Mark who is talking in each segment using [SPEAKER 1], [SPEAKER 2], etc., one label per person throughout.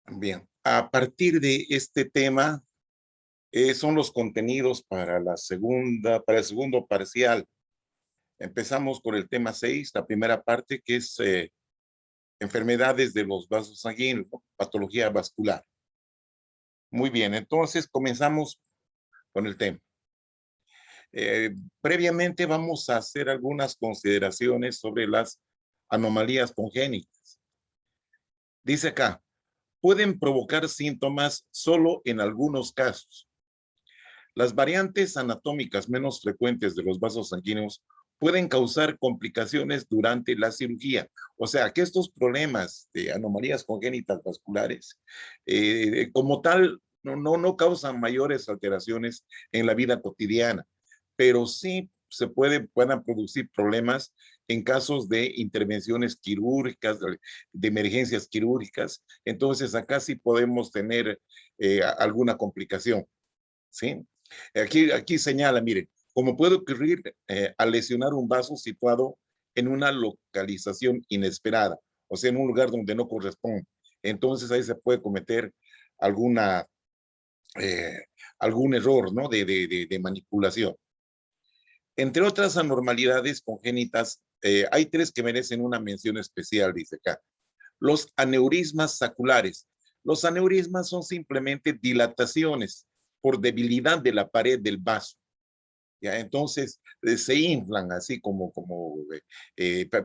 [SPEAKER 1] Bien, a partir de este tema son los contenidos para para el segundo parcial. Empezamos con el tema 6, la primera parte, que es enfermedades de los vasos sanguíneos, ¿no? Patología vascular. Muy bien, entonces comenzamos con el tema. Eh, Previamente vamos a hacer algunas consideraciones sobre las anomalías congénitas. Dice acá, pueden provocar síntomas solo en algunos casos. Las variantes anatómicas menos frecuentes de los vasos sanguíneos pueden causar complicaciones durante la cirugía. O sea, que estos problemas de anomalías congénitas vasculares, como tal, no causan mayores alteraciones en la vida cotidiana, pero sí puedan producir problemas en casos de intervenciones quirúrgicas, de emergencias quirúrgicas. Entonces, acá sí podemos tener alguna complicación, ¿sí? Aquí señala, mire, como puede ocurrir al lesionar un vaso situado en una localización inesperada, o sea, en un lugar donde no corresponde. Entonces ahí se puede cometer alguna, eh, algún error, ¿no? De manipulación. Entre otras anormalidades congénitas, hay tres que merecen una mención especial, dice acá. Los aneurismas saculares. Los aneurismas son simplemente dilataciones por debilidad de la pared del vaso. ¿Ya? Entonces se inflan así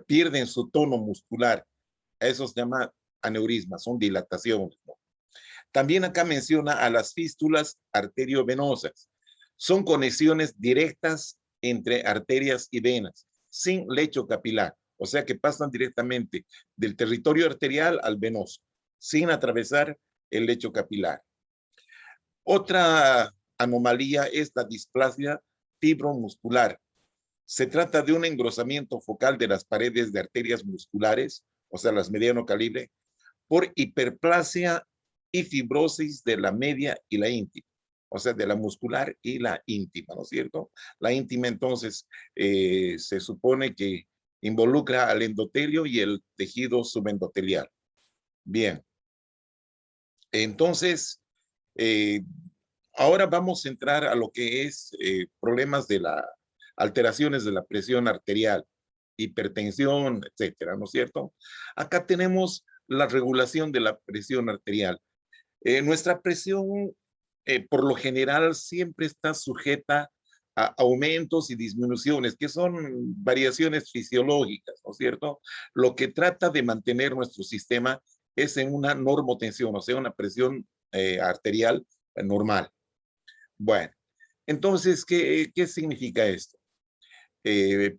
[SPEAKER 1] pierden su tono muscular. Eso se llama aneurisma, son dilataciones, ¿no? También acá menciona a las fístulas arteriovenosas. Son conexiones directas entre arterias y venas, sin lecho capilar. O sea que pasan directamente del territorio arterial al venoso, sin atravesar el lecho capilar. Otra anomalía es la displasia fibromuscular. Se trata de un engrosamiento focal de las paredes de arterias musculares, o sea, las mediano calibre, por hiperplasia y fibrosis de la media y la íntima, o sea, de la muscular y la íntima, ¿no es cierto? La íntima, entonces, se supone que involucra al endotelio y el tejido subendotelial. Bien, entonces, eh, ahora vamos a entrar a lo que es problemas de la alteraciones de la presión arterial, hipertensión, etcétera, ¿no es cierto? Acá tenemos la regulación de la presión arterial. Nuestra presión, por lo general, siempre está sujeta a aumentos y disminuciones, que son variaciones fisiológicas, ¿no es cierto? Lo que trata de mantener nuestro sistema es en una normotensión, o sea, una presión arterial normal. Bueno, entonces, ¿qué significa esto? Eh,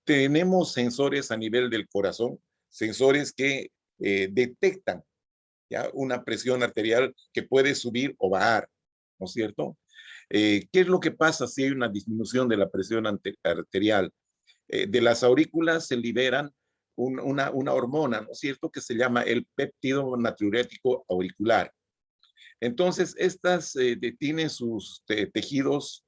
[SPEAKER 1] Tenemos sensores a nivel del corazón, sensores que detectan, ¿ya? Una presión arterial que puede subir o bajar, ¿no es cierto? ¿Qué es lo que pasa si hay una disminución de la presión arterial? De las aurículas se liberan una hormona, ¿no es cierto?, que se llama el péptido natriurético auricular. Entonces, estas tienen sus tejidos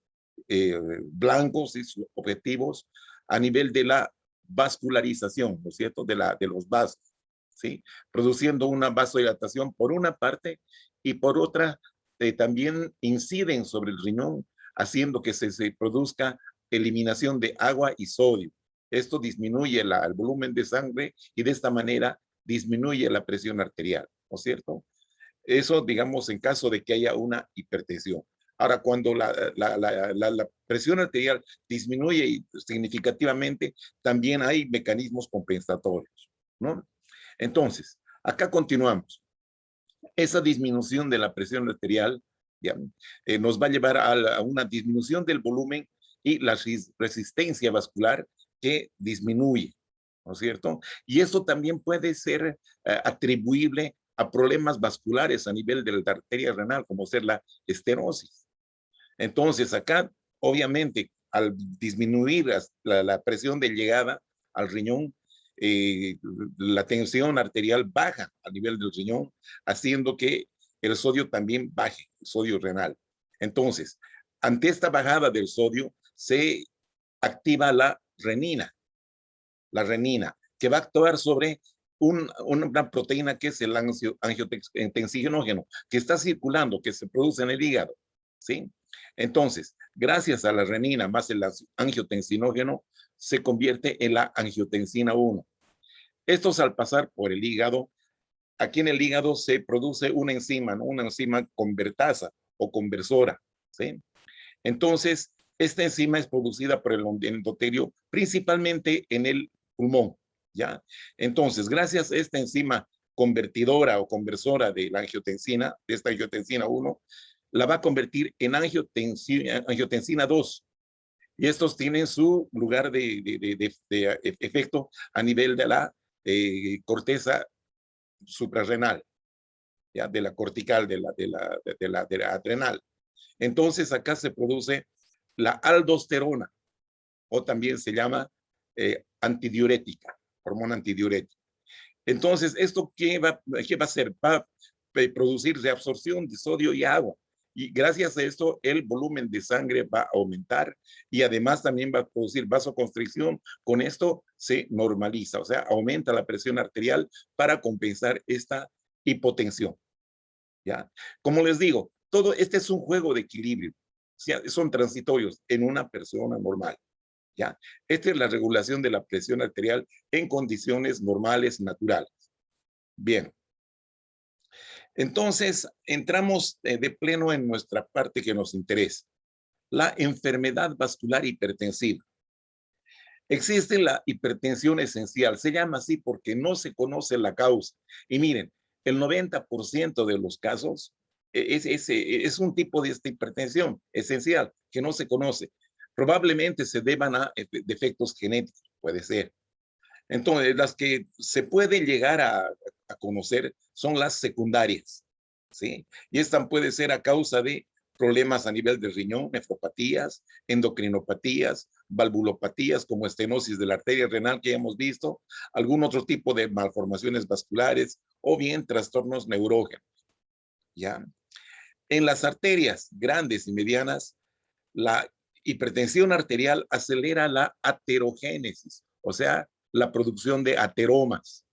[SPEAKER 1] blancos y sus objetivos a nivel de la vascularización, ¿no es cierto?, de los vasos, ¿sí? Produciendo una vasodilatación por una parte y por otra también inciden sobre el riñón, haciendo que se produzca eliminación de agua y sodio. Esto disminuye el volumen de sangre y de esta manera disminuye la presión arterial, ¿no es cierto? Eso, digamos, en caso de que haya una hipertensión. Ahora, cuando la presión arterial disminuye significativamente, también hay mecanismos compensatorios, ¿no? Entonces, acá continuamos. Esa disminución de la presión arterial ya, nos va a llevar a una disminución del volumen y la resistencia vascular que disminuye, ¿no es cierto? Y eso también puede ser atribuible a problemas vasculares a nivel de la arteria renal, como ser la estenosis. Entonces, acá, obviamente, al disminuir la presión de llegada al riñón, eh, la tensión arterial baja a nivel del riñón, haciendo que el sodio también baje, el sodio renal. Entonces, ante esta bajada del sodio, se activa la renina, que va a actuar sobre una proteína que es el angiotensinógeno, que está circulando, que se produce en el hígado, ¿sí? Entonces, gracias a la renina más el angiotensinógeno, se convierte en la angiotensina 1. Estos al pasar por el hígado, aquí en el hígado se produce una enzima, ¿no? Una enzima convertasa o conversora, ¿sí? Entonces, esta enzima es producida por el endotelio principalmente en el pulmón, ¿ya? Entonces, gracias a esta enzima convertidora o conversora de la angiotensina, de esta angiotensina 1, la va a convertir en angiotensina 2. Y estos tienen su lugar de efecto a nivel de la corteza suprarrenal, ¿ya? De la cortical, de la adrenal. Entonces, acá se produce la aldosterona, o también se llama antidiurética, hormona antidiurética. Entonces, ¿esto qué va a hacer? Va a producir reabsorción de sodio y agua. Y gracias a esto, el volumen de sangre va a aumentar y además también va a producir vasoconstricción. Con esto se normaliza, o sea, aumenta la presión arterial para compensar esta hipotensión. ¿Ya? Como les digo, todo este es un juego de equilibrio. Son transitorios en una persona normal. ¿Ya? Esta es la regulación de la presión arterial en condiciones normales, naturales. Bien. Entonces, entramos de pleno en nuestra parte que nos interesa. La enfermedad vascular hipertensiva. Existe la hipertensión esencial. Se llama así porque no se conoce la causa. Y miren, el 90% de los casos es un tipo de esta hipertensión esencial que no se conoce. Probablemente se deban a defectos genéticos, puede ser. Entonces, las que se pueden llegar a conocer son las secundarias, ¿sí? Y esta puede ser a causa de problemas a nivel de riñón, nefropatías, endocrinopatías, valvulopatías como estenosis de la arteria renal que ya hemos visto, algún otro tipo de malformaciones vasculares o bien trastornos neurógenos, ¿ya? En las arterias grandes y medianas, la hipertensión arterial acelera la aterogénesis, o sea, la producción de ateromas,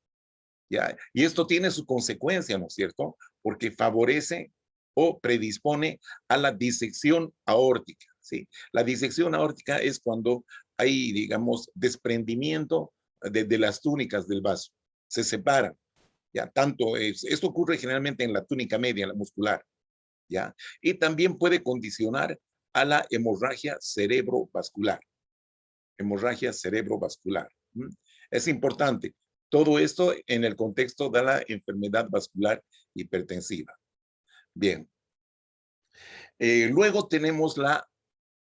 [SPEAKER 1] ¿ya? Y esto tiene su consecuencia, ¿no es cierto? Porque favorece o predispone a la disección aórtica, ¿sí? La disección aórtica es cuando hay, digamos, desprendimiento de las túnicas del vaso, se separan, ¿ya? Esto ocurre generalmente en la túnica media, la muscular, ¿ya? Y también puede condicionar a la hemorragia cerebrovascular. Hemorragia cerebrovascular. Es importante. Todo esto en el contexto de la enfermedad vascular hipertensiva. Bien. Luego tenemos la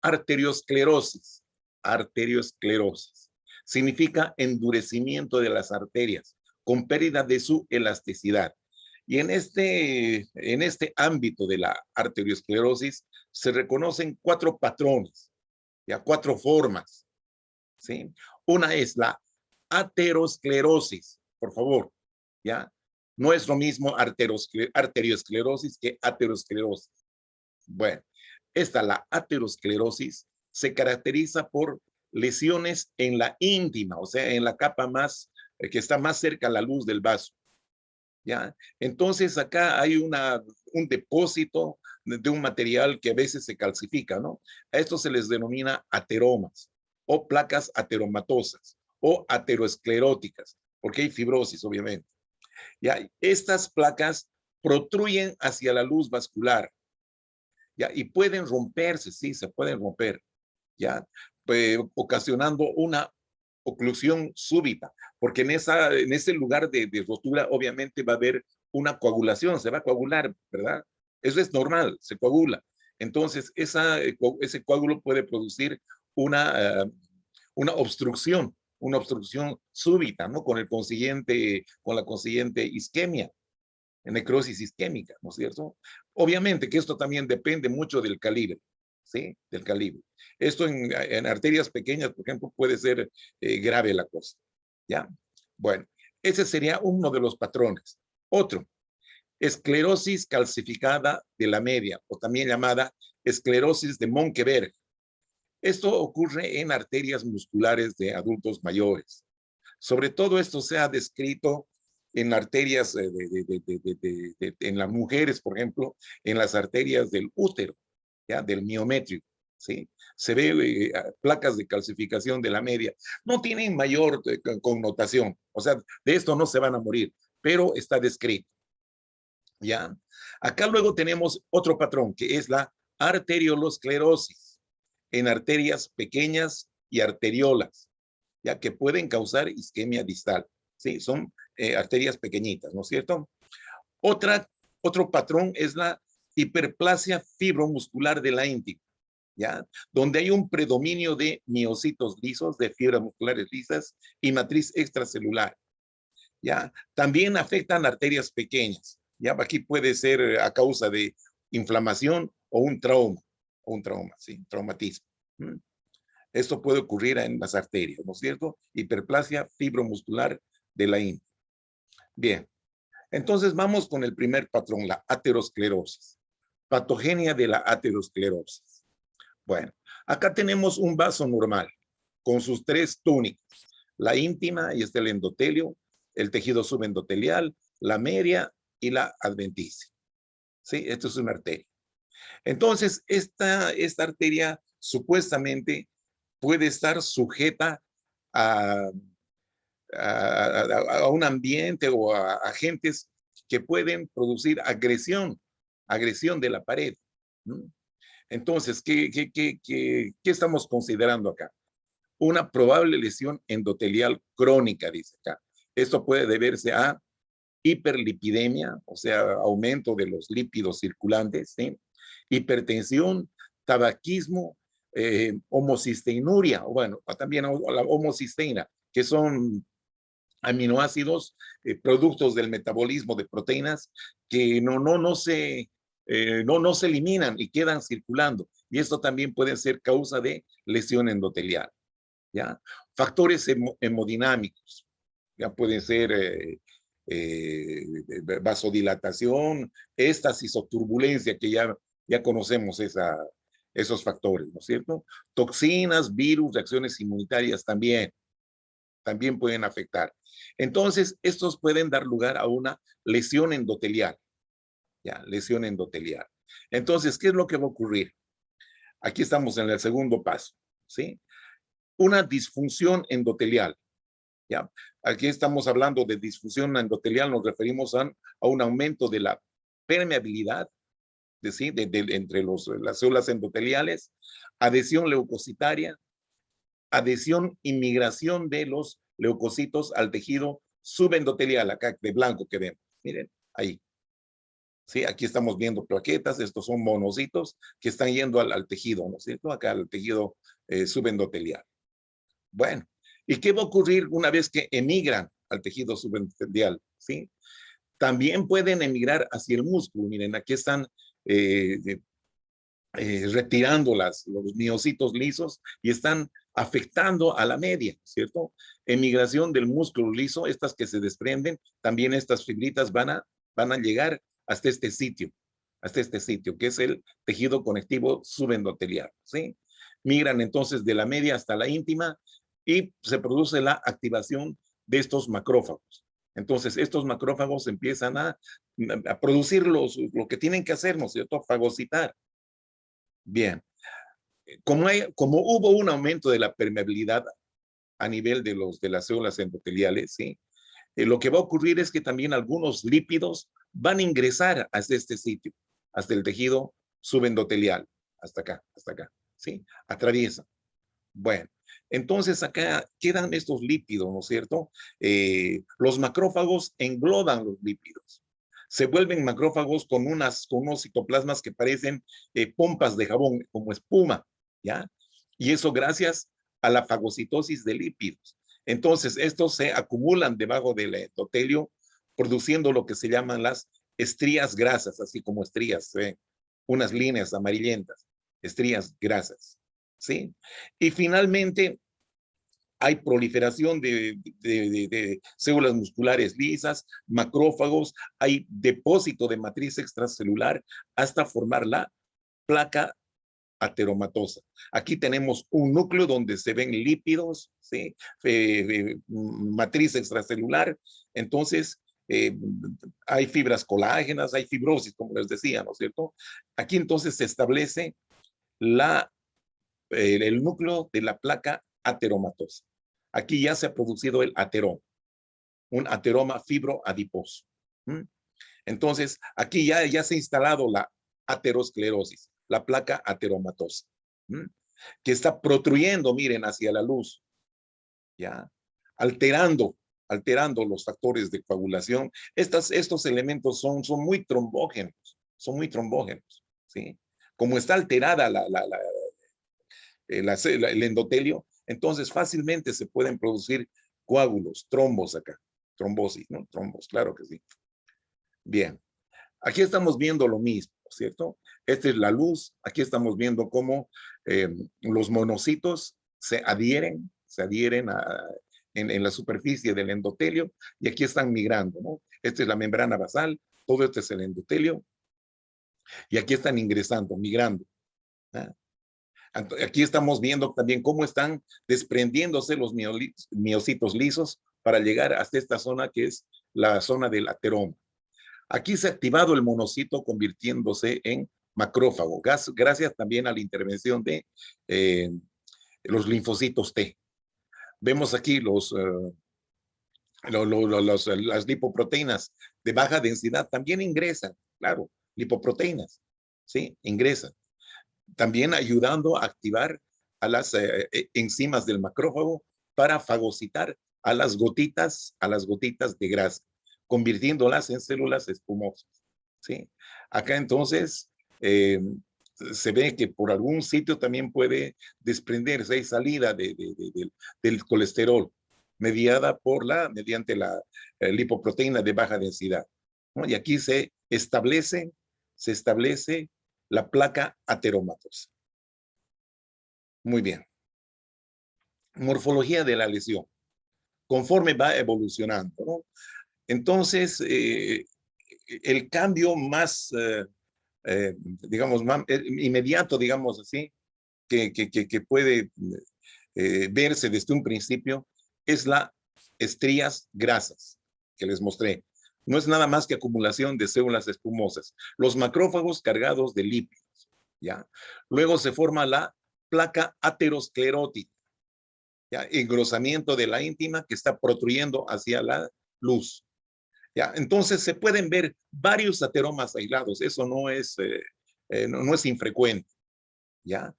[SPEAKER 1] arteriosclerosis. Arteriosclerosis. Significa endurecimiento de las arterias con pérdida de su elasticidad. Y en este ámbito de la arteriosclerosis se reconocen 4 patrones, ya 4 formas, ¿sí? Una es la aterosclerosis, por favor, ¿ya? No es lo mismo arteriosclerosis que aterosclerosis. Bueno, la aterosclerosis se caracteriza por lesiones en la íntima, o sea, en la capa más, que está más cerca a la luz del vaso. ¿Ya? Entonces acá hay un depósito de un material que a veces se calcifica, ¿no? A esto se les denomina ateromas o placas ateromatosas o ateroscleróticas, porque hay fibrosis, obviamente. ¿Ya? Estas placas protruyen hacia la luz vascular, ¿ya? Y pueden romperse, sí, se pueden romper, ¿ya? Ocasionando una oclusión súbita, porque en ese lugar de rotura obviamente va a haber una coagulación, se va a coagular, ¿verdad? Eso es normal, se coagula. Entonces, ese coágulo puede producir una obstrucción súbita, ¿no? Con la consiguiente isquemia, necrosis isquémica, ¿no es cierto? Obviamente que esto también depende mucho del calibre, ¿sí? Del calibre. Esto en arterias pequeñas, por ejemplo, puede ser grave la cosa, ¿ya? Bueno, ese sería uno de los patrones. Otro, esclerosis calcificada de la media, o también llamada esclerosis de Monkeberg. Esto ocurre en arterias musculares de adultos mayores. Sobre todo esto se ha descrito en arterias en las mujeres, por ejemplo, en las arterias del útero, ¿ya? Del miometrio, ¿sí? Se ve placas de calcificación de la media. No tienen mayor connotación, o sea, de esto no se van a morir, pero está descrito, ¿ya? Acá luego tenemos otro patrón, que es la arteriolosclerosis en arterias pequeñas y arteriolas, ya que pueden causar isquemia distal. Sí, son arterias pequeñitas, ¿no es cierto? Otro patrón es la hiperplasia fibromuscular de la íntima, ¿ya? Donde hay un predominio de miocitos lisos, de fibras musculares lisas y matriz extracelular, ¿ya? También afectan arterias pequeñas, ¿ya? Aquí puede ser a causa de inflamación o un trauma, ¿sí? Traumatismo. ¿Mm? Esto puede ocurrir en las arterias, ¿no es cierto? Hiperplasia fibromuscular de la íntima. Bien, entonces vamos con el primer patrón, la aterosclerosis. Patogenia de la aterosclerosis. Bueno, acá tenemos un vaso normal con sus tres túnicas. La íntima, y está el endotelio, el tejido subendotelial, la media y la adventicia. ¿Sí? Esto es una arteria. Entonces, esta arteria supuestamente puede estar sujeta a, a un ambiente o a agentes que pueden producir agresión de la pared. ¿No? Entonces, ¿qué estamos considerando acá? Una probable lesión endotelial crónica, dice acá. Esto puede deberse a hiperlipidemia, o sea, aumento de los lípidos circulantes, ¿sí? Hipertensión, tabaquismo, homocisteinuria, bueno, también la homocisteína, que son aminoácidos, productos del metabolismo de proteínas que no se eliminan y quedan circulando. Y esto también puede ser causa de lesión endotelial, ¿ya? Factores hemodinámicos, ya pueden ser vasodilatación, éstasis o turbulencia, que ya conocemos esos factores, ¿no es cierto? Toxinas, virus, reacciones inmunitarias también pueden afectar. Entonces, estos pueden dar lugar a una lesión endotelial, ¿ya? Lesión endotelial. Entonces, ¿qué es lo que va a ocurrir? Aquí estamos en el segundo paso, ¿sí? Una disfunción endotelial, ¿ya? Aquí estamos hablando de disfunción endotelial, nos referimos a un aumento de la permeabilidad, ¿sí? Entre las células endoteliales, adhesión leucocitaria, adhesión y migración de los leucocitos al tejido subendotelial, acá de blanco que vemos. Miren, ahí. Sí, aquí estamos viendo plaquetas, estos son monocitos que están yendo al tejido, ¿no es cierto? Acá al tejido subendotelial. Bueno, ¿y qué va a ocurrir una vez que emigran al tejido subendotelial? ¿Sí? También pueden emigrar hacia el músculo. Miren, aquí están eh, retirando los miocitos lisos y están afectando a la media, ¿cierto? Emigración del músculo liso, estas que se desprenden, también estas fibritas van a llegar hasta este sitio, que es el tejido conectivo subendotelial, ¿sí? Migran entonces de la media hasta la íntima y se produce la activación de estos macrófagos. Entonces, estos macrófagos empiezan a producir lo que tienen que hacer, ¿no es cierto? Fagocitar. Bien, como hubo un aumento de la permeabilidad a nivel de las células endoteliales, ¿sí? Lo que va a ocurrir es que también algunos lípidos van a ingresar hasta este sitio, hasta el tejido subendotelial, hasta acá, ¿sí? Atraviesan. Bueno, entonces acá quedan estos lípidos, ¿no es cierto? Los macrófagos engloban los lípidos. Se vuelven macrófagos con unos citoplasmas que parecen pompas de jabón, como espuma, ¿ya? Y eso gracias a la fagocitosis de lípidos. Entonces, estos se acumulan debajo del endotelio, produciendo lo que se llaman las estrías grasas, así como estrías, unas líneas amarillentas, estrías grasas, ¿sí? Y finalmente, hay proliferación de células musculares lisas, macrófagos, hay depósito de matriz extracelular hasta formar la placa ateromatosa. Aquí tenemos un núcleo donde se ven lípidos, ¿sí? Matriz extracelular. Entonces, eh, hay fibras colágenas, hay fibrosis, como les decía, ¿no es cierto? Aquí entonces se establece el núcleo de la placa ateromatosa. Aquí ya se ha producido el ateroma, un ateroma fibroadiposo. ¿Mm? Entonces, aquí ya se ha instalado la aterosclerosis, la placa ateromatosa, ¿Mm? Que está protruyendo, miren, hacia la luz, ¿ya? Alterando, alterando los factores de coagulación. Estos elementos son son muy trombógenos, ¿sí? Como está alterada el endotelio, entonces fácilmente se pueden producir coágulos, trombos acá, trombosis, ¿no? Trombos, claro que sí. Bien, aquí estamos viendo lo mismo, ¿cierto? Esta es la luz, aquí estamos viendo cómo los monocitos se adhieren en la superficie del endotelio y aquí están migrando, ¿no? Esta es la membrana basal, todo este es el endotelio y aquí están ingresando, migrando. ¿Ah? Aquí estamos viendo también cómo están desprendiéndose los miocitos lisos para llegar hasta esta zona que es la zona del ateroma. Aquí se ha activado el monocito convirtiéndose en macrófago, gracias también a la intervención de los linfocitos T. Vemos aquí las lipoproteínas de baja densidad también ingresan, claro, lipoproteínas, ¿sí? Ingresan. También ayudando a activar a las enzimas del macrófago para fagocitar a las gotitas de grasa, convirtiéndolas en células espumosas. ¿Sí? Acá entonces se ve que por algún sitio también puede desprenderse salida del colesterol mediada mediante la lipoproteína de baja densidad, ¿no? Y aquí se establece la placa ateromatosa. Muy bien. Morfología de la lesión. Conforme va evolucionando, ¿no? Entonces, el cambio más, digamos, más inmediato, digamos así, que puede verse desde un principio, es la estrías grasas que les mostré. No es nada más que acumulación de células espumosas. Los macrófagos cargados de lípidos, ¿ya? Luego se forma la placa aterosclerótica, ¿ya? Engrosamiento de la íntima que está protruyendo hacia la luz, ¿ya? Entonces se pueden ver varios ateromas aislados. Eso no es infrecuente, ¿ya?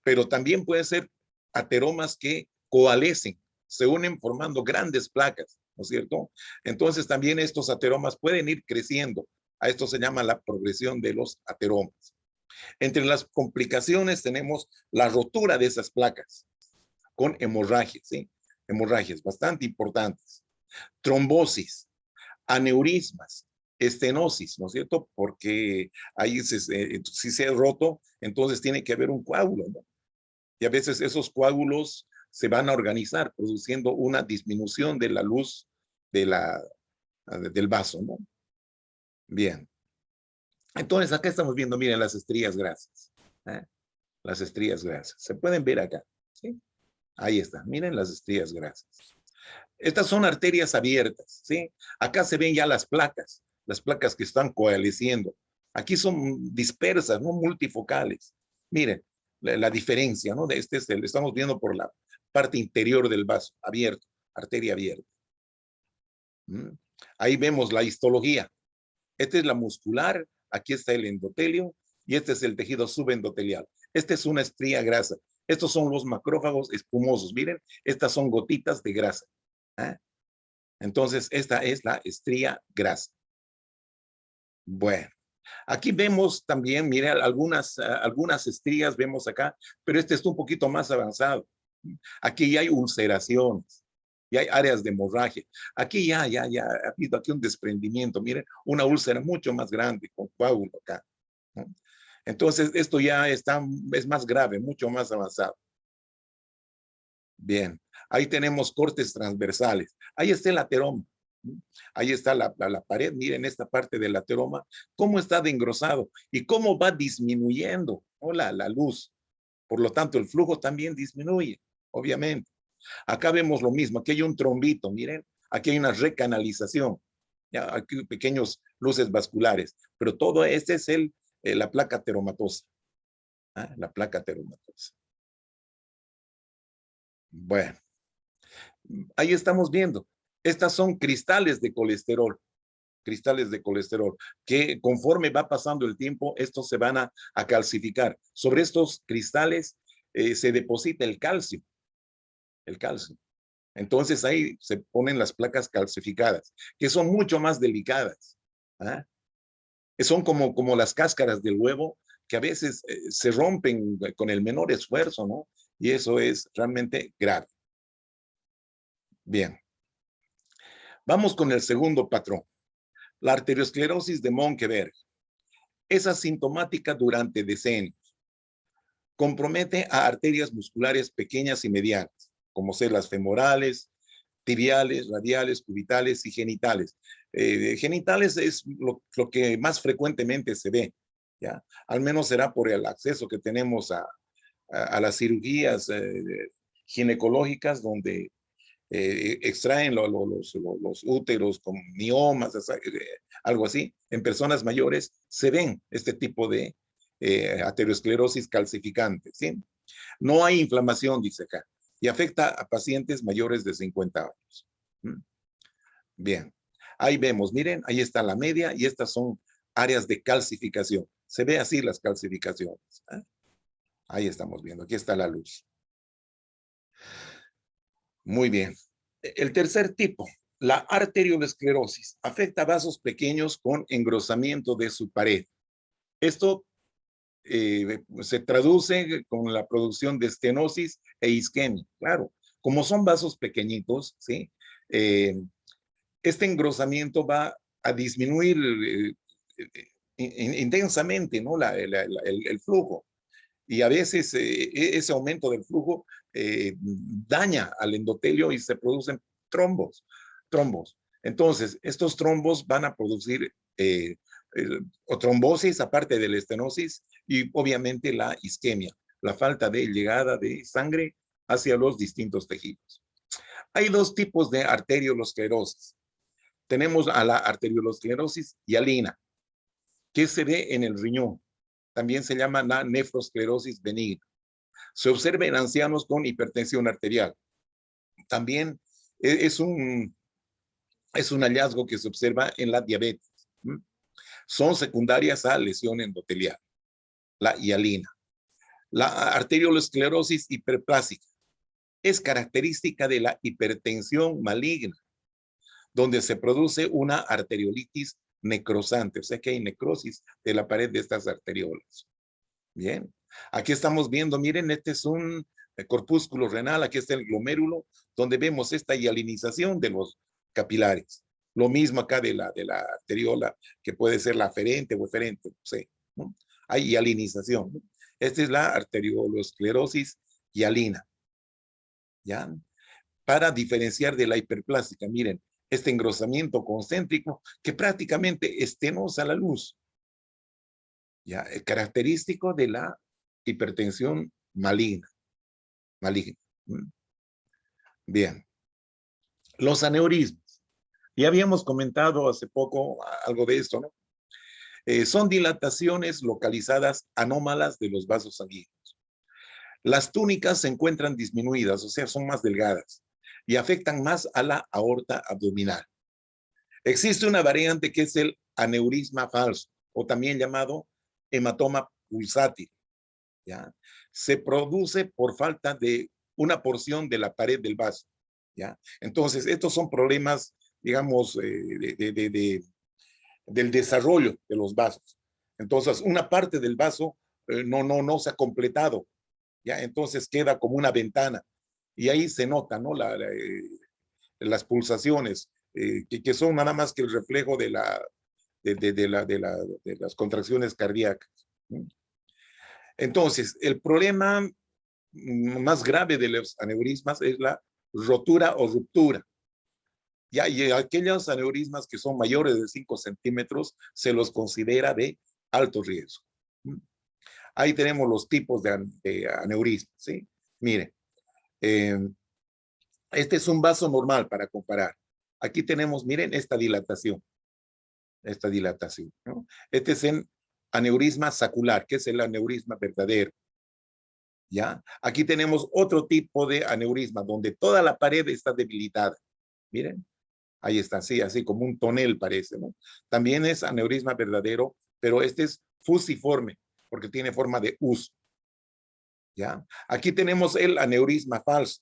[SPEAKER 1] Pero también puede ser ateromas que coalescen, se unen formando grandes placas, ¿no es cierto? Entonces también estos ateromas pueden ir creciendo. A esto se llama la progresión de los ateromas. Entre las complicaciones tenemos la rotura de esas placas con hemorragias, ¿sí? Hemorragias bastante importantes. Trombosis, aneurismas, estenosis, ¿no es cierto? Porque ahí si se ha roto, entonces tiene que haber un coágulo, ¿no? Y a veces esos coágulos se van a organizar produciendo una disminución de la luz del vaso, ¿no? Bien. Entonces acá estamos viendo, miren, las estrías grasas. ¿Eh? Las estrías grasas. Se pueden ver acá, ¿sí? Ahí está, miren las estrías grasas. Estas son arterias abiertas, ¿sí? Acá se ven ya las placas que están coalesciendo. Aquí son dispersas, no multifocales. Miren, la diferencia, ¿no? Estamos viendo por la parte interior del vaso, abierto, arteria abierta. ¿Mm? Ahí vemos la histología. Esta es la muscular, aquí está el endotelio y este es el tejido subendotelial. Esta es una estría grasa. Estos son los macrófagos espumosos. Miren, estas son gotitas de grasa. ¿Eh? Entonces, esta es la estría grasa. Bueno, aquí vemos también, mire, algunas estrías vemos acá, pero este está un poquito más avanzado. Aquí ya hay ulceraciones, ya hay áreas de hemorragia. Aquí ha habido aquí un desprendimiento. Miren, una úlcera mucho más grande con coágulo acá, ¿no? Entonces, esto ya es más grave, mucho más avanzado. Bien, ahí tenemos cortes transversales. Ahí está el ateroma. Ahí está la pared. Miren esta parte del ateroma, cómo está de engrosado y cómo va disminuyendo, ¿no? la luz. Por lo tanto, el flujo también disminuye, obviamente. Acá vemos lo mismo. Aquí hay un trombito, miren. Aquí hay una recanalización. Ya, aquí pequeños luces vasculares, pero todo este es la placa teromatosa. ¿Ah? La placa teromatosa. Bueno, ahí estamos viendo. Estas son cristales de colesterol, que conforme va pasando el tiempo, estos se van a calcificar. Sobre estos cristales se deposita el calcio, el calcio. Entonces ahí se ponen las placas calcificadas, que son mucho más delicadas. ¿Ah? Son como las cáscaras del huevo, que a veces se rompen con el menor esfuerzo, ¿no? Y eso es realmente grave. Bien, vamos con el segundo patrón, la arteriosclerosis de Monckeberg. Es asintomática durante decenios. Compromete a arterias musculares pequeñas y medianas, como ser las femorales, tibiales, radiales, cubitales y genitales. Genitales es lo que más frecuentemente se ve, ¿ya? Al menos será por el acceso que tenemos a las cirugías ginecológicas donde extraen los úteros con miomas, algo así. En personas mayores se ven este tipo de aterosclerosis calcificante, ¿sí? No hay inflamación, dice acá, y afecta a pacientes mayores de 50 años. ¿Mm? Bien, ahí vemos, miren, ahí está la media y estas son áreas de calcificación. Se ve así las calcificaciones. ¿Eh? Ahí estamos viendo, aquí está la luz. Muy bien. El tercer tipo, la arteriolesclerosis, afecta vasos pequeños con engrosamiento de su pared. Esto se traduce con la producción de estenosis e isquemia. Claro, como son vasos pequeñitos, ¿sí? Este engrosamiento va a disminuir intensamente, ¿no? El flujo. Y a veces ese aumento del flujo daña al endotelio y se producen trombos. Entonces, estos trombos van a producir o trombosis aparte de la estenosis y obviamente la isquemia, la falta de llegada de sangre hacia los distintos tejidos. Hay dos tipos de arteriolosclerosis. Tenemos a la arteriolosclerosis hialina, que se ve en el riñón. También se llama la nefrosclerosis benigna. Se observa en ancianos con hipertensión arterial. También es un, es un hallazgo que se observa en la diabetes. Son secundarias a lesión endotelial, la hialina. La arteriolosclerosis hiperplásica es característica de la hipertensión maligna, donde se produce una arteriolitis necrosante, o sea que hay necrosis de la pared de estas arteriolas. Bien, aquí estamos viendo, miren, este es un corpúsculo renal, aquí está el glomérulo, donde vemos esta hialinización de los capilares. Lo mismo acá de la arteriola, que puede ser la aferente o eferente, no sé, ¿no? Hay hialinización, ¿no? Esta es la arteriolosclerosis hialina, ¿ya? Para diferenciar de la hiperplástica, miren, este engrosamiento concéntrico que prácticamente estenosa la luz, ¿ya? Es característico de la hipertensión maligna. Bien, los aneurismas. Ya habíamos comentado hace poco algo de esto, ¿no? Son dilataciones localizadas anómalas de los vasos sanguíneos. Las túnicas se encuentran disminuidas, o sea, son más delgadas y afectan más a la aorta abdominal. Existe una variante que es el aneurisma falso, o también llamado hematoma pulsátil, ¿ya? Se produce por falta de una porción de la pared del vaso, ¿ya? Entonces, estos son problemas, digamos, del desarrollo de los vasos. Entonces, una parte del vaso no se ha completado, ¿ya? Entonces queda como una ventana y ahí se nota, ¿no? Las pulsaciones, que son nada más que el reflejo de las contracciones cardíacas. Entonces, el problema más grave de los aneurismas es la rotura o ruptura. Ya, y aquellos aneurismas que son mayores de 5 centímetros se los considera de alto riesgo. Ahí tenemos los tipos de aneurismas, ¿sí? Miren, eh, este es un vaso normal para comparar. Aquí tenemos, miren, esta dilatación. esta dilatación, ¿no? Este es el aneurisma sacular, que es el aneurisma verdadero. ¿Ya? Aquí tenemos otro tipo de aneurisma, donde toda la pared está debilitada. Miren, ahí está, así, así como un tonel parece, ¿no? También es aneurisma verdadero, pero este es fusiforme, porque tiene forma de us. ¿Ya? Aquí tenemos el aneurisma falso.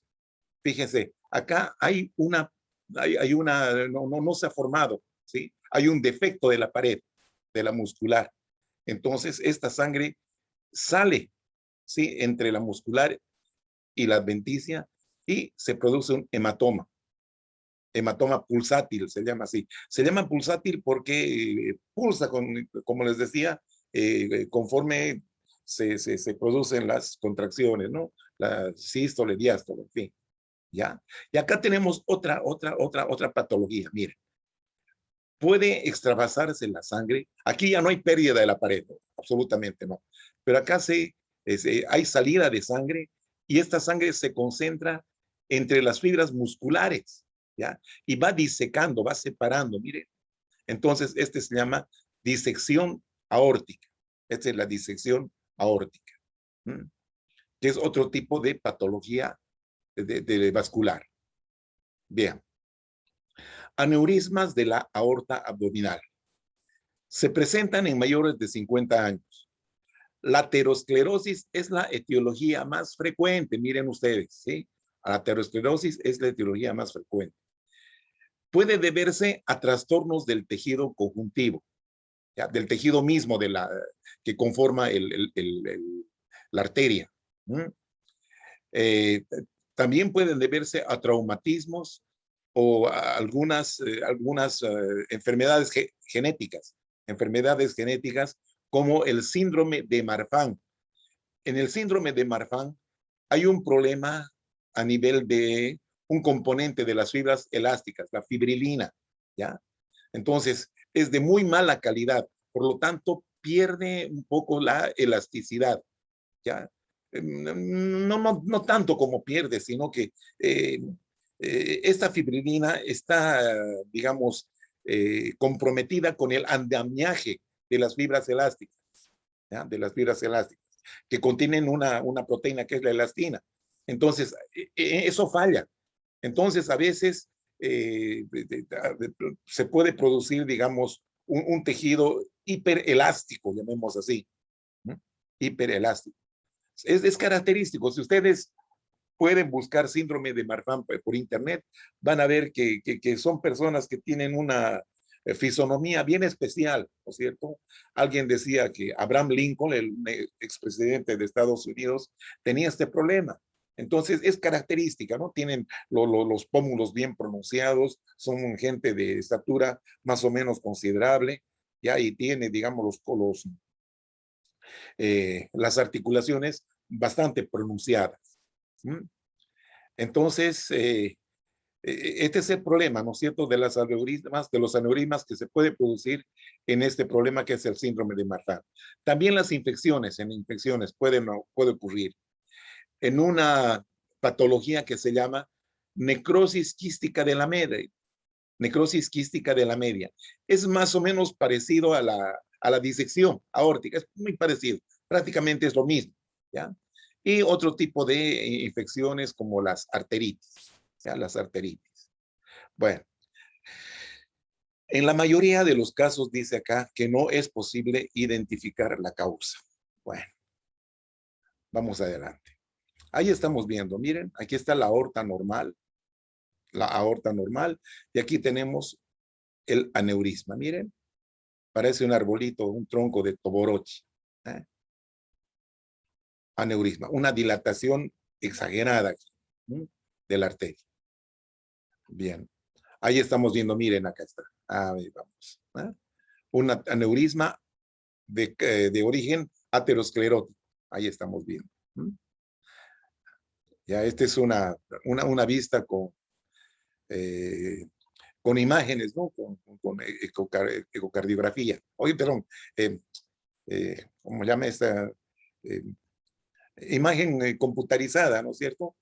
[SPEAKER 1] Fíjense, acá hay una, no se ha formado, ¿sí? Hay un defecto de la pared, de la muscular. Entonces, esta sangre sale, ¿sí? Entre la muscular y la adventicia y se produce un hematoma. Hematoma pulsátil, se llama así. Se llama pulsátil porque pulsa, como les decía, conforme se producen las contracciones, ¿no? La sístole, diástole, en fin. ¿Ya? Y acá tenemos otra patología. Miren, puede extravasarse la sangre. Aquí ya no hay pérdida de la pared, ¿no? Absolutamente no. Pero acá hay salida de sangre y esta sangre se concentra entre las fibras musculares, ¿ya? Y va disecando, va separando, miren. Entonces, este se llama disección aórtica. Esta es la disección aórtica, ¿m? Que es otro tipo de patología de vascular. Bien. Aneurismas de la aorta abdominal. Se presentan en mayores de 50 años. La aterosclerosis es la etiología más frecuente, miren ustedes, ¿sí? La aterosclerosis es la etiología más frecuente. Puede deberse a trastornos del tejido conjuntivo, ¿ya? Del tejido mismo que conforma la arteria. ¿Mm? Eh, También pueden deberse a traumatismos o a algunas enfermedades genéticas como el síndrome de Marfan. En el síndrome de Marfan hay un problema a nivel de un componente de las fibras elásticas, la fibrilina, ¿ya? Entonces, es de muy mala calidad, por lo tanto, pierde un poco la elasticidad, ¿ya? No tanto como pierde, sino que esta fibrilina está, digamos, comprometida con el andamiaje de las fibras elásticas, ¿ya? De las fibras elásticas, que contienen una proteína que es la elastina. Entonces, eso falla. Entonces, a veces se puede producir, digamos, un tejido hiperelástico, llamemos así, ¿no? Hiperelástico. Es característico. Si ustedes pueden buscar síndrome de Marfan por internet, van a ver que son personas que tienen una fisonomía bien especial, ¿no es cierto? Alguien decía que Abraham Lincoln, el expresidente de Estados Unidos, tenía este problema. Entonces es característica, ¿no? Tienen los pómulos bien pronunciados, son gente de estatura más o menos considerable, ya, y tiene, digamos, las articulaciones bastante pronunciadas. ¿Mm? Entonces, este es el problema, ¿no es cierto?, de los aneurismas que se puede producir en este problema que es el síndrome de Marfan. También las infecciones, puede ocurrir en una patología que se llama necrosis quística de la media. Necrosis quística de la media. Es más o menos parecido a la disección aórtica, es muy parecido, prácticamente es lo mismo, ¿ya? Y otro tipo de infecciones como las arteritis, ¿ya? Las arteritis. Bueno, en la mayoría de los casos dice acá que no es posible identificar la causa. Bueno, vamos adelante. Ahí estamos viendo, miren, aquí está la aorta normal, y aquí tenemos el aneurisma, miren, parece un arbolito, un tronco de toborochi. ¿Eh? Aneurisma, una dilatación exagerada aquí, de la arteria. Bien, ahí estamos viendo, miren, acá está. Ahí vamos. ¿Eh? Un aneurisma de origen aterosclerótico. Ahí estamos viendo. Ya, esta es una vista eh, con imágenes, ¿no? Con ecocardiografía. Oye, perdón, ¿cómo llama esta? Eh, Imagen computarizada, ¿no es cierto?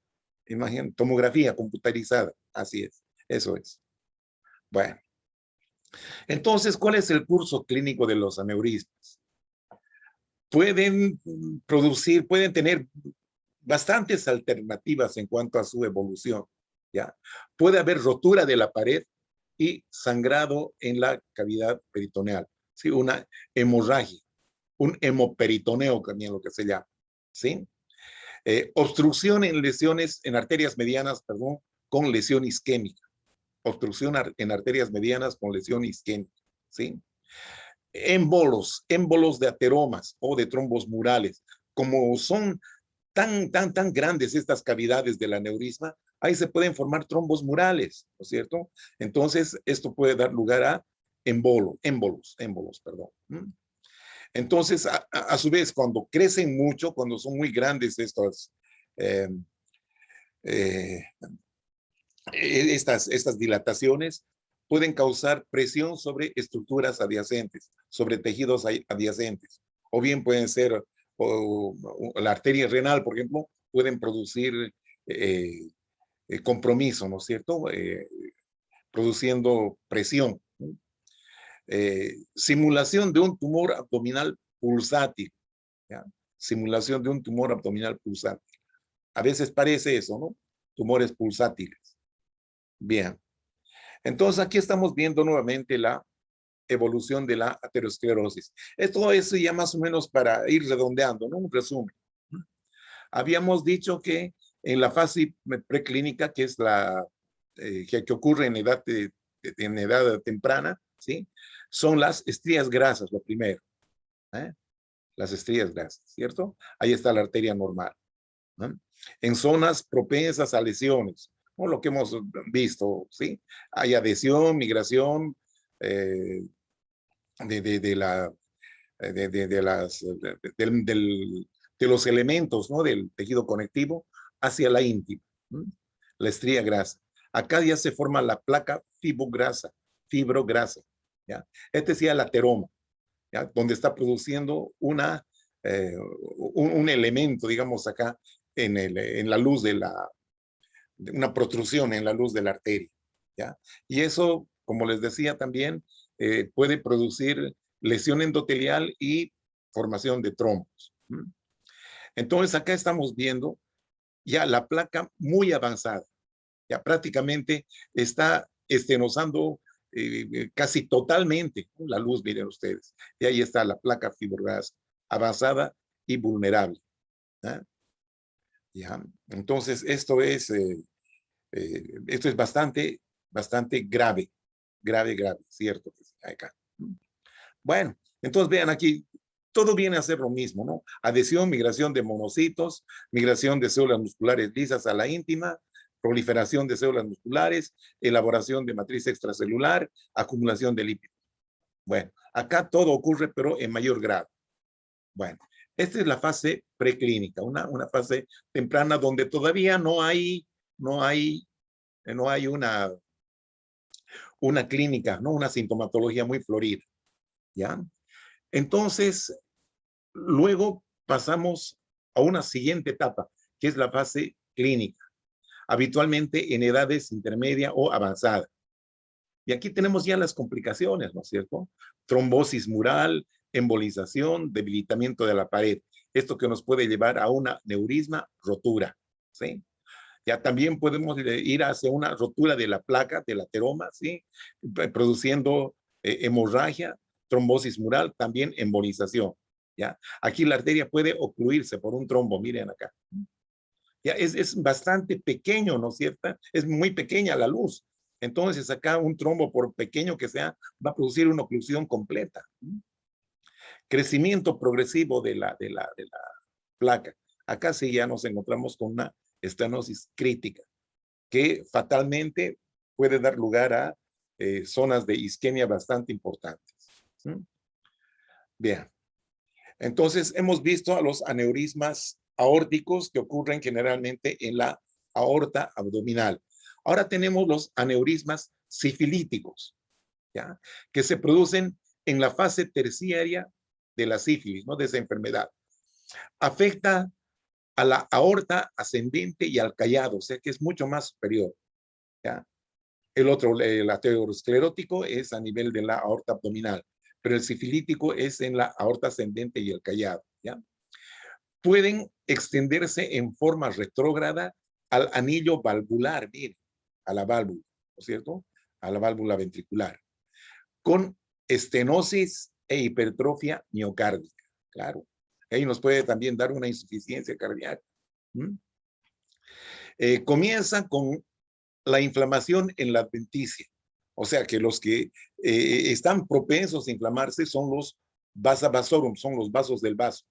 [SPEAKER 1] Imagen, tomografía computarizada, así es, eso es. Bueno, Entonces, ¿cuál es el curso clínico de los aneurismas? Pueden producir, pueden tener bastantes alternativas en cuanto a su evolución, ¿ya? Puede haber rotura de la pared y sangrado en la cavidad peritoneal, ¿sí? Una hemorragia, un hemoperitoneo también lo que se llama, ¿sí? Obstrucción en lesiones, en arterias medianas, perdón, con lesión isquémica. Obstrucción en arterias medianas con lesión isquémica, ¿sí? Émbolos de ateromas o de trombos murales. Como son tan grandes estas cavidades del aneurisma, ahí se pueden formar trombos murales, ¿no es cierto? Entonces, esto puede dar lugar a émbolos, perdón. Entonces, a su vez, cuando crecen mucho, cuando son muy grandes eh, eh, estas dilataciones, pueden causar presión sobre estructuras adyacentes, sobre tejidos adyacentes, o bien pueden ser, la arteria renal, por ejemplo, pueden producir eh, compromiso, ¿no es cierto? Produciendo presión. Simulación de un tumor abdominal pulsátil, ¿ya? Simulación de un tumor abdominal pulsátil. A veces parece eso, ¿no? Tumores pulsátiles. Bien. Entonces aquí estamos viendo nuevamente la evolución de la aterosclerosis. Esto es ya más o menos para ir redondeando, ¿no? Un resumen. Habíamos dicho que en la fase preclínica, que es la que ocurre en edad temprana, ¿sí? Son las estrías grasas, lo primero. ¿Eh? Las estrías grasas, ¿cierto? Ahí está la arteria normal, ¿no? En zonas propensas a lesiones, ¿no? Lo que hemos visto, ¿sí? Hay adhesión, migración eh, de la, de las, de los elementos, ¿no? Del tejido conectivo hacia la íntima, ¿no? La estría grasa. Acá ya se forma la placa fibrograsa, ¿ya? Este sería el ateroma, ¿ya? Donde está produciendo un elemento, digamos acá, en la luz de una protrusión en la luz de la arteria, ¿ya? Y eso, como les decía también, puede producir lesión endotelial y formación de trombos. Entonces acá estamos viendo ya la placa muy avanzada, ya prácticamente está estenosando casi totalmente, ¿no? La luz, miren ustedes. Y ahí está la placa fibrosa avanzada y vulnerable. ¿Ya? ¿Ya? Entonces, esto es bastante grave, ¿cierto? Acá. Bueno, entonces vean aquí, todo viene a ser lo mismo, ¿no? Adhesión, migración de monocitos, migración de células musculares lisas a la íntima, proliferación de células musculares, elaboración de matriz extracelular, acumulación de lípidos. Bueno, acá todo ocurre, pero en mayor grado. Bueno, esta es la fase preclínica, una fase temprana donde todavía no hay, no hay una clínica, ¿no? Una sintomatología muy florida, ¿ya? Entonces, luego pasamos a una siguiente etapa, que es la fase clínica, habitualmente en edades intermedia o avanzada. Y aquí tenemos ya las complicaciones, ¿no es cierto? Trombosis mural, embolización, debilitamiento de la pared. Esto que nos puede llevar a una neurisma, rotura, ¿sí? Ya también podemos ir hacia una rotura de la placa, del ateroma, ¿sí? Produciendo hemorragia, trombosis mural, también embolización, ¿ya? Aquí la arteria puede ocluirse por un trombo, miren acá. Ya es bastante pequeño, ¿no es cierto? Es muy pequeña la luz. Entonces acá un trombo, por pequeño que sea, va a producir una oclusión completa. Crecimiento progresivo de la placa. Acá sí ya nos encontramos con una estenosis crítica, que fatalmente puede dar lugar a zonas de isquemia bastante importantes. Bien, entonces hemos visto a los aneurismas aórticos que ocurren generalmente en la aorta abdominal. Ahora tenemos los aneurismas sifilíticos, ¿ya? Que se producen en la fase terciaria de la sífilis, ¿no? De esa enfermedad. Afecta a la aorta ascendente y al callado, o sea que es mucho más superior, ¿ya? El otro, el aterosclerótico, es a nivel de la aorta abdominal, pero el sifilítico es en la aorta ascendente y el callado, ¿ya? Pueden extenderse en forma retrógrada al anillo valvular, miren, a la válvula, ¿no es cierto? A la válvula ventricular, con estenosis e hipertrofia miocárdica, claro. Ahí nos puede también dar una insuficiencia cardíaca. Comienza con la inflamación en la adventicia. O sea que los que están propensos a inflamarse son los vasa vasorum, son los vasos del vaso.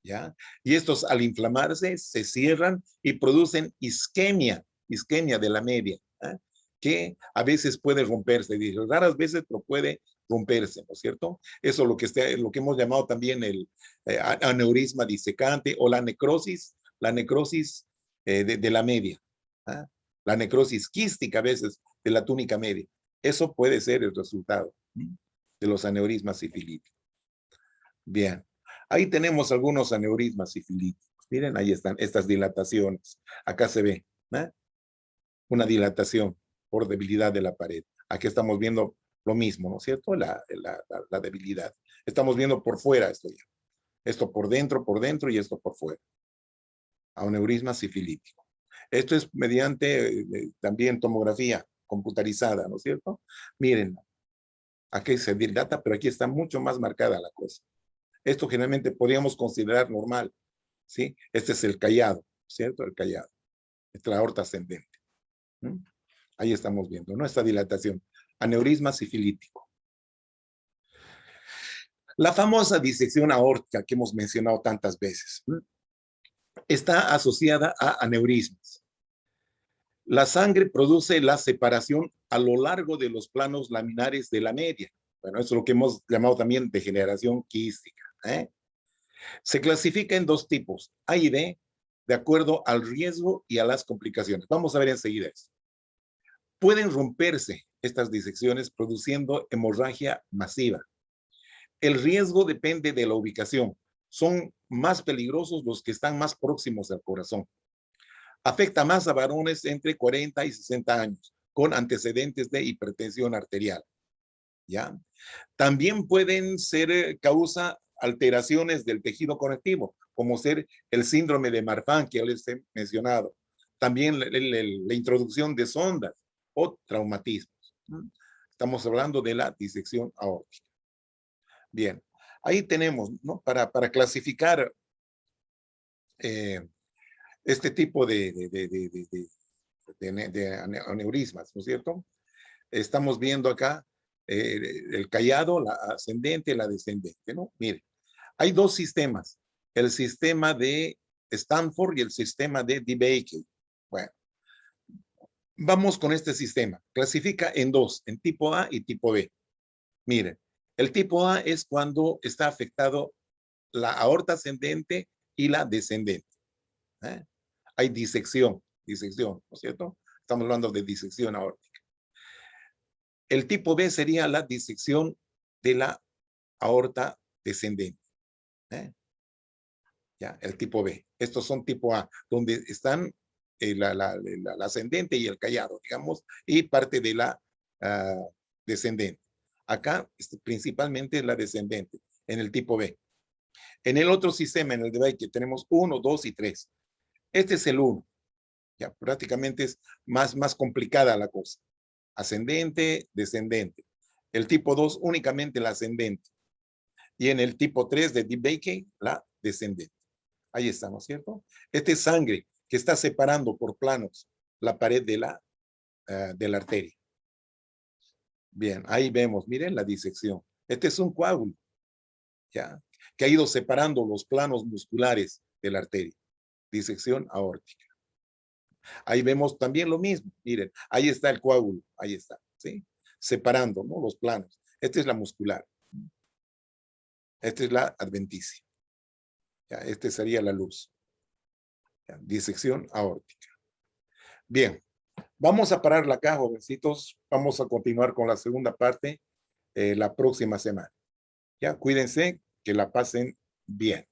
[SPEAKER 1] ¿Ya? Y estos al inflamarse se cierran y producen isquemia de la media, ¿eh? Que a veces puede romperse, raras veces, pero puede romperse, ¿no es cierto? Eso es lo que hemos llamado también el aneurisma disecante o la necrosis de la media, ¿eh? La necrosis quística a veces de la túnica media. Eso puede ser el resultado de los aneurismas sifilíticos. Bien, ahí tenemos algunos aneurismas sifilíticos. Miren, ahí están estas dilataciones. Acá se ve, ¿eh? Una dilatación por debilidad de la pared. Aquí estamos viendo lo mismo, ¿no es cierto? La debilidad. Estamos viendo por fuera esto ya. Esto por dentro y esto por fuera. Aneurisma sifilítico. Esto es mediante también tomografía computarizada, ¿no es cierto? Miren, aquí se dilata, pero aquí está mucho más marcada la cosa. Esto generalmente podríamos considerar normal, ¿sí? Este es el callado, ¿cierto? El callado. Esta es la aorta ascendente. Ahí estamos viendo, ¿no? Esta dilatación. Aneurisma sifilítico. La famosa disección aórtica que hemos mencionado tantas veces está asociada a aneurismas. La sangre produce la separación a lo largo de los planos laminares de la media. Bueno, eso es lo que hemos llamado también degeneración quística, ¿eh? Se clasifica en dos tipos, A y B, de acuerdo al riesgo y a las complicaciones. Vamos a ver enseguida esto. Pueden romperse estas disecciones produciendo hemorragia masiva. El riesgo depende de la ubicación. Son más peligrosos los que están más próximos al corazón. Afecta más a varones entre 40 y 60 años, con antecedentes de hipertensión arterial. ¿Ya? También pueden ser causa alteraciones del tejido conectivo, como ser el síndrome de Marfan, que ya les he mencionado. También la introducción de sondas o traumatismos. Estamos hablando de la disección aórtica. Bien, ahí tenemos, ¿no? Para clasificar este tipo de aneurismas, ¿no es cierto? Estamos viendo acá el callado, la ascendente, la descendente, ¿no? Mire, hay dos sistemas, el sistema de Stanford y el sistema de DeBakey. Bueno, vamos con este sistema. Clasifica en dos, en tipo A y tipo B. Miren, el tipo A es cuando está afectado la aorta ascendente y la descendente. ¿Eh? Hay disección, ¿no es cierto? Estamos hablando de disección aórtica. El tipo B sería la disección de la aorta descendente. ¿Eh? Ya, el tipo B. Estos son tipo A, donde están la ascendente y el callado, digamos, y parte de la descendente. Acá principalmente la descendente, en el tipo B. En el otro sistema, en el de B, que tenemos 1, 2 y 3. Este es el 1. Ya, prácticamente es más complicada la cosa. Ascendente, descendente. El tipo 2 únicamente la ascendente. Y en el tipo 3 de DeBakey, la descendente. Ahí está, ¿no es cierto? Este es sangre que está separando por planos la pared de la arteria. Bien, ahí vemos, miren la disección. Este es un coágulo, ¿ya? Que ha ido separando los planos musculares de la arteria. Disección aórtica. Ahí vemos también lo mismo. Miren, ahí está el coágulo, ahí está, ¿sí? Separando, ¿no? Los planos. Esta es la muscular. Esta es la adventicia. ¿Ya? Este sería la luz. ¿Ya? Disección aórtica. Bien, vamos a parar la acá, jovencitos. Vamos a continuar con la segunda parte la próxima semana. Ya, cuídense, que la pasen bien.